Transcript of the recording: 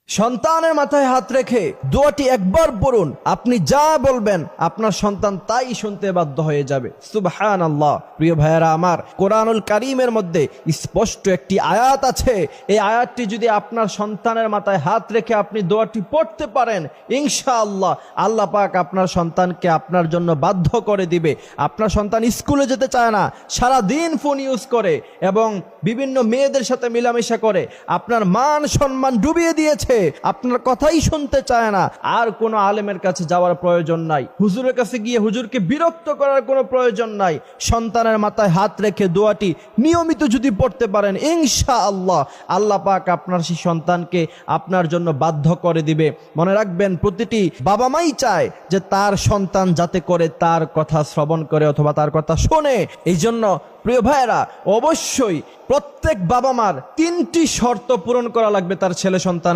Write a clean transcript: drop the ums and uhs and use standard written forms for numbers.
সন্তানের মাথায় হাত রেখে দোয়াটি একবার পড়ুন, আপনি যা বলবেন আপনার সন্তান তাই শুনতে বাধ্য হয়ে যাবে। সুবহানাল্লাহ। প্রিয় ভাইয়েরা আমার, কোরআনুল কারীমের মধ্যে স্পষ্ট একটি আয়াত আছে। এই আয়াতটি যদি আপনার সন্তানের মাথায় হাত রেখে আপনি দোয়াটি পড়তে পারেন, ইনশাআল্লাহ আল্লাহ পাক আপনার সন্তানকে আপনার জন্য বাধ্য করে দিবে। আপনার সন্তান স্কুলে যেতে চায় না, সারা দিন ফোন ইউজ করে এবং বিভিন্ন মেয়েদের সাথে মেলামেশা করে, আপনার মান সম্মান ডুবিয়ে দিয়েছে, আপনার কথাই শুনতে চায় না। আর কোনো আলেমের কাছে যাওয়ার প্রয়োজন নাই, হুজুরের কাছে গিয়ে হুজুরকে বিরক্ত করার কোনো প্রয়োজন নাই। সন্তানের মাথায় হাত রেখে দোয়াটি নিয়মিত যদি পড়তে পারেন, ইনশাআল্লাহ আল্লাহ পাক আপনার সেই সন্তানকে আপনার জন্য বাধ্য করে দিবে। মনে রাখবেন, প্রতিটি বাবা মাই চায় যে তার সন্তান যাতে করে তার কথা শ্রবণ করে অথবা তার কথা শোনে। এই জন্য প্রিয় ভাইয়েরা, অবশ্যই প্রত্যেক বাবা মার 3টি শর্ত পূরণ করা লাগবে তার ছেলে সন্তান